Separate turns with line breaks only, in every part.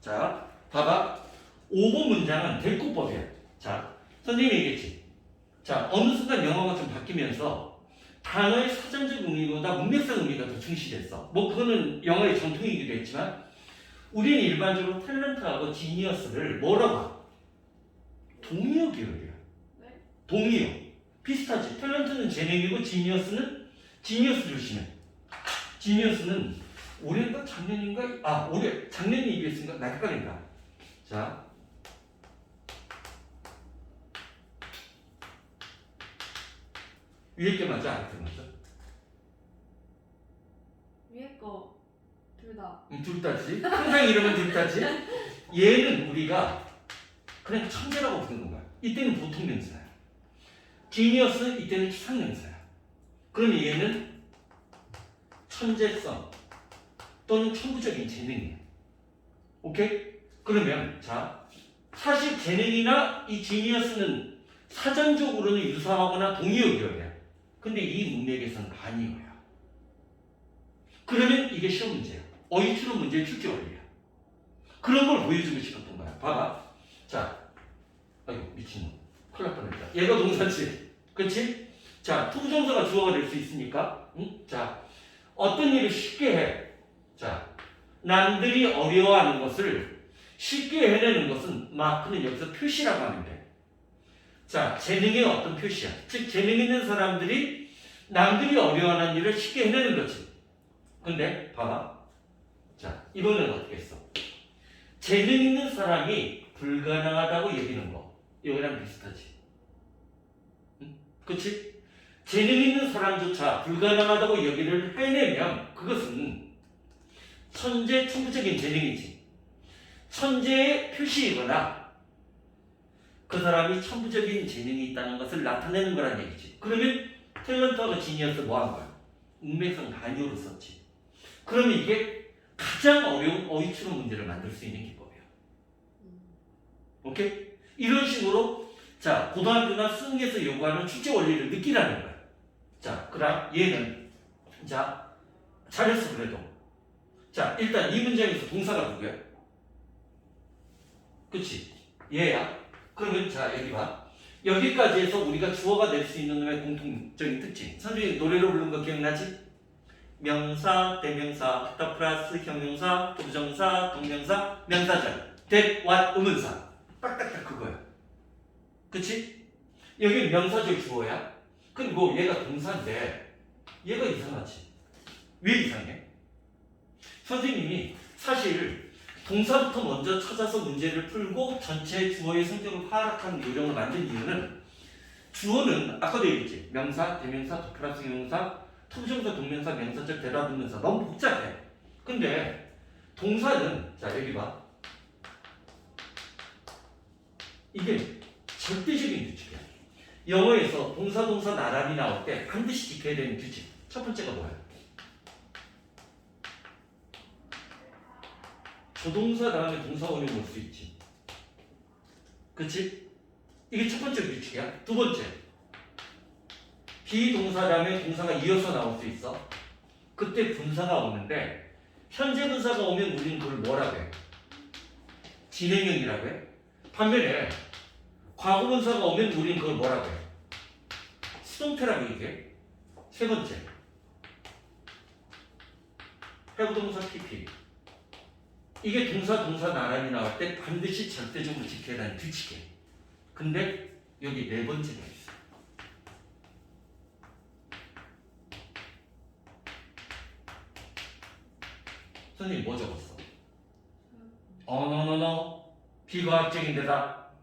자, 봐봐. 5번 문장은 대꾸법이야. 자, 선생님이 얘기했지. 자, 어느 순간 영어가 좀 바뀌면서 단어의 사전적 의미보다 문맥상 의미가 더 중시됐어. 뭐 그거는 영어의 전통이기도 했지만 우리는 일반적으로 탤런트하고 지니어스를 뭐라고 하? 동의어 계열이야.
네?
동의어. 비슷하지. 탤런트는 재능이고 지니어스 조심해. 지니어스는 올해인가 작년인가? 올해 작년에 EBS인가? 나 헷갈린다. 자, 위에 게 맞아? 아래 게 맞아?
위에 거 둘 다.
둘 다지. 항상 이러면 둘 다지. 얘는 우리가 그냥 천재라고 부르는 거야. 이때는 보통 명사야. 지니어스 이때는 추상 명사야. 그러면 얘는 천재성 또는 천부적인 재능이야. 오케이? 그러면 자, 사실 재능이나 이 지니어스는 사전적으로는 유사하거나 동의어 계열이야. 근데 이 문맥에서는 아니어야. 그러면 이게 시험 문제야. 어휘추론 문제의 출제 원리야. 그런 걸 보여주고 싶었던 거야. 봐봐. 자, 아이고 미친놈. 큰일 날 뻔했다. 얘가 동사지. 그치? 자, 투부정사가 주어가 될 수 있으니까. 응? 자, 어떤 일을 쉽게 해. 자, 남들이 어려워하는 것을 쉽게 해내는 것은 마크는 여기서 표시라고 하면 돼. 자, 재능의 어떤 표시야. 즉, 재능 있는 사람들이 남들이 어려워하는 일을 쉽게 해내는 거지. 근데 봐봐. 자, 이번엔 어떻게 했어? 재능 있는 사람이 불가능하다고 여기는 거. 이거랑 비슷하지. 응? 그치? 재능 있는 사람조차 불가능하다고 여기를 해내면 그것은 천재 천부적인 재능이지. 천재의 표시이거나 그 사람이 천부적인 재능이 있다는 것을 나타내는 거란 얘기지. 그러면 탤런트하고 지니어스 뭐 한 거야? 문맥상 단위로 썼지. 그러면 이게 가장 어려운 어휘추론 문제를 만들 수 있는 기법이야. 오케이? 이런 식으로 자, 고등학교나 수능에서 요구하는 출제 원리를 느끼라는 거야. 자, 그다음 얘는 자, 잘했어 그래도. 자, 일단 이 문장에서 동사가 누구야? 그치? 얘야. 그러면 자, 여기 봐. 여기까지 해서 우리가 주어가 될 수 있는 놈의 공통적인 특징. 선생님이 노래로 부른 거 기억나지? 명사, 대명사, 더 플러스 형용사, 부정사, 동명사, 명사절, that, what, 의문사. 딱딱딱 그거야. 그치? 여기 명사절 주어야. 그리고 얘가 동사인데 얘가 이상하지. 왜 이상해? 선생님이 사실 동사부터 먼저 찾아서 문제를 풀고 전체 주어의 성격을 파악한 요령을 만든 이유는 주어는 아까도 얘기했지. 명사, 대명사, 더 플러스 형용사, 투부정사, 동명사, 명사절, 대답문명사 너무 복잡해. 근데 동사는 자 여기 봐. 이게 절대적인 규칙이야. 영어에서 동사 나란히 나올 때 반드시 지켜야 되는 규칙. 첫 번째가 뭐야? 조동사 다음에 동사 원형 올 수 있지. 그치? 이게 첫 번째 규칙이야. 두 번째. 비동사 다음에 동사가 이어서 나올 수 있어. 그때 분사가 오는데 현재 분사가 오면 우리는 그걸 뭐라고 해? 진행형이라고 해. 반면에 과거 분사가 오면 우리는 그걸 뭐라고 해? 수동태라고 얘기해. 세 번째. 회부동사 PP. 이게 동사 나란히 나올 때 반드시 절대적으로 지켜야 하는 규칙이에요. 근데 여기 네 번째가 있어. 선생님 뭐 적었어? no. 비과학적인 대답.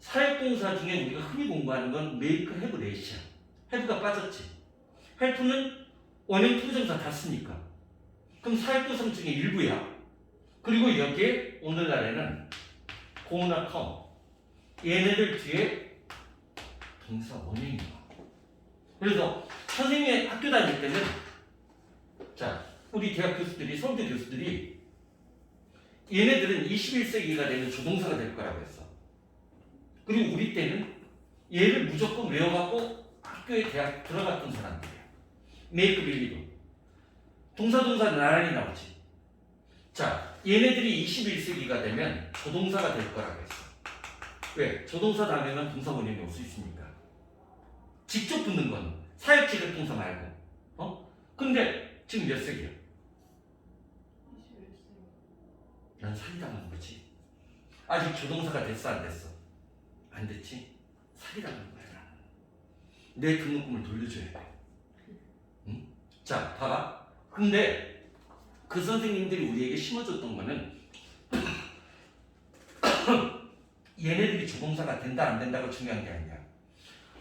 사역동사 중에 우리가 흔히 공부하는 건 make, have, rate야. have가 빠졌지. help는 원형 투부정사 다 쓰니까. 그럼 사역동사 중에 일부야. 그리고 여기에 오늘날에는 gonna come. 얘네들 뒤에 동사 원형이 나와. 그래서 선생님이 학교 다닐 때는 자 우리 대학 교수들이 서울대 교수들이 얘네들은 21세기가 되면 조동사가 될 거라고 했어. 그리고 우리 때는 얘를 무조건 외워갖고 학교에 대학 들어갔던 사람들이야. make believe. 동사 나란히 나오지. 자 얘네들이 21세기가 되면 조동사가 될 거라고 했어. 왜? 조동사 다음에는 동사 원형이 올 수 있으니까. 직접 붙는 건 사역지력 동사 말고. 근데 지금 몇 세기야?
21세기.
난 사기당한 거지. 아직 조동사가 됐어 안 됐어? 안 됐지? 사기당한 거야. 내 등록금을 돌려줘야 돼. 응? 자, 봐봐. 근데 그 선생님들이 우리에게 심어줬던 거는 얘네들이 조동사가 된다 안 된다가 중요한 게 아니야.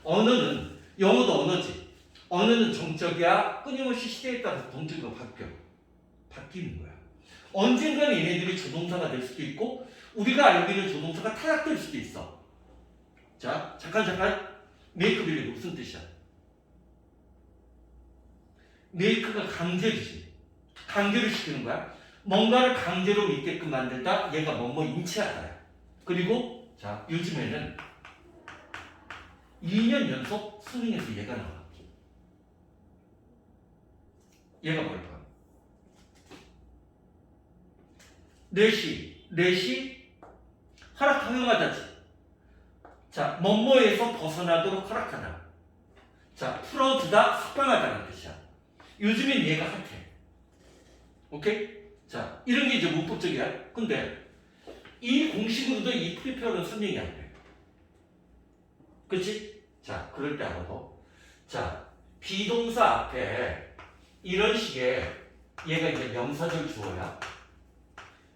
언어는 영어도 언어지. 언어는 정적이야. 끊임없이 시대에 따라서 동적으로 바뀌는 거야. 언젠가는 얘네들이 조동사가 될 수도 있고 우리가 알고 있는 조동사가 타락될 수도 있어. 자, 잠깐. 메이크 빌리브 무슨 뜻이야? 메이크가 강제주지. 강제를 시키는 거야. 뭔가를 강제로 믿게끔 만들다. 얘가 뭐뭐 인치하다야. 그리고 자, 요즘에는 2년 연속 수능에서 얘가 나와. 얘가 뭘까? 4시 허락 허용하다지. 자, 뭐뭐에서 벗어나도록 허락하다. 자, 풀어주다, 석방하다는 뜻이야. 요즘엔 얘가 핫해. 오케이? 자, 이런 게 이제 문법적이야. 근데 이 공식으로도 이 프리페어는 설명이 안 돼. 그치? 자, 그럴 때 알아도. 자, 비동사 앞에 이런 식의 얘가 이제 명사절 주어야.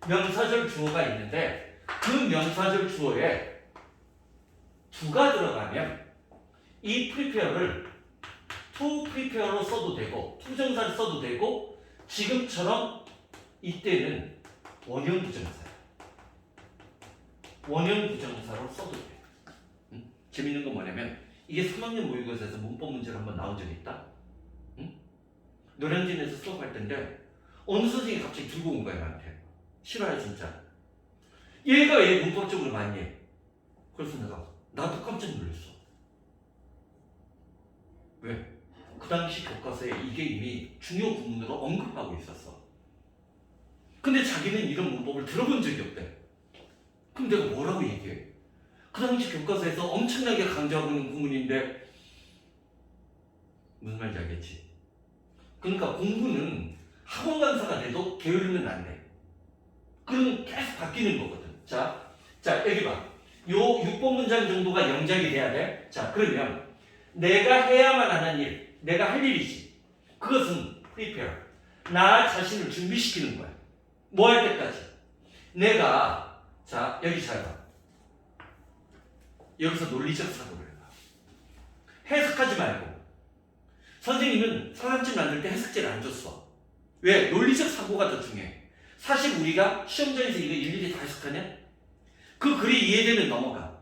명사절 주어가 있는데 그 명사절 주어에 두가 들어가면 이 프리페어를 to prepare로 써도 되고 투정사를 써도 되고 지금처럼 이때는 원형 부정사야. 원형 부정사로 써도 돼. 응? 재밌는 건 뭐냐면 이게 3학년 모의고사에서 문법 문제로 한번 나온 적이 있다. 응? 노량진에서 수업할 텐데 어느 선생님이 갑자기 들고 온 거야 나한테. 싫어요 진짜. 얘가 왜 문법적으로 많이 해? 그래서 나도 깜짝 놀랐어. 왜? 그 당시 교과서에 이게 이미 중요 부문으로 언급하고 있었어. 근데 자기는 이런 문법을 들어본 적이 없대. 그럼 내가 뭐라고 얘기해? 그 당시 교과서에서 엄청나게 강조하고 있는 부문인데 무슨 말인지 알겠지? 그러니까 공부는 학원 강사가 돼도 게으르면 안 돼. 그럼 계속 바뀌는 거거든. 자, 여기 봐. 요 6번 문장 정도가 영작이 돼야 돼. 자, 그러면 내가 해야만 하는 일, 내가 할 일이지. 그것은 prepare. 나 자신을 준비시키는 거야. 뭐 할 때까지? 내가, 자, 여기 잘 봐. 여기서 논리적 사고를 해봐. 해석하지 말고. 선생님은 사람집 만들 때 해석제를 안 줬어. 왜? 논리적 사고가 더 중요해. 사실 우리가 시험장에서 이거 일일이 다 해석하냐? 그 글이 이해되면 넘어가.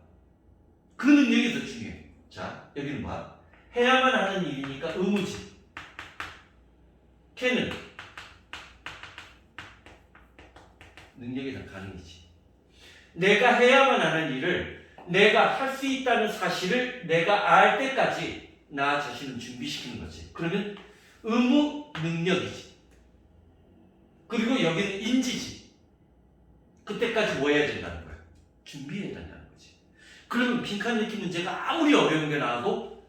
그 능력이 더 중요해. 자, 여기는 봐. 해야만 하는 일이니까 의무지. 걔는 능력이 더 가능이지. 내가 해야만 하는 일을 내가 할 수 있다는 사실을 내가 알 때까지 나 자신을 준비시키는 거지. 그러면 의무 능력이지. 그리고 여기는 인지지. 그때까지 뭐 해야 된다는 거야? 준비해야 된다는 거지. 그러면 빈칸 읽기 문제가 아무리 어려운 게 나와도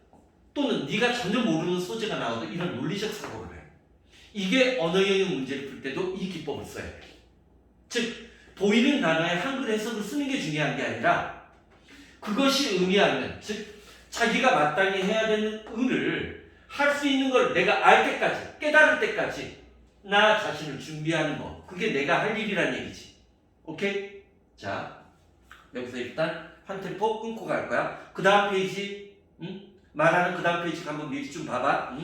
또는 네가 전혀 모르는 소재가 나와도 이런 논리적 사고를 해. 이게 언어 영역 문제를 풀 때도 이 기법을 써야 돼. 즉 보이는 단어의 한글 해석을 쓰는 게 중요한 게 아니라 그것이 의미하는, 즉 자기가 마땅히 해야 되는 의를 할 수 있는 걸 내가 알 때까지, 깨달을 때까지 나 자신을 준비하는 거. 그게 내가 할 일이란 얘기지. 오케이? 자, 여기서 일단 한 템포 끊고 갈 거야. 그 다음 페이지, 말하는 그 다음 페이지 한번 미리 좀 봐봐.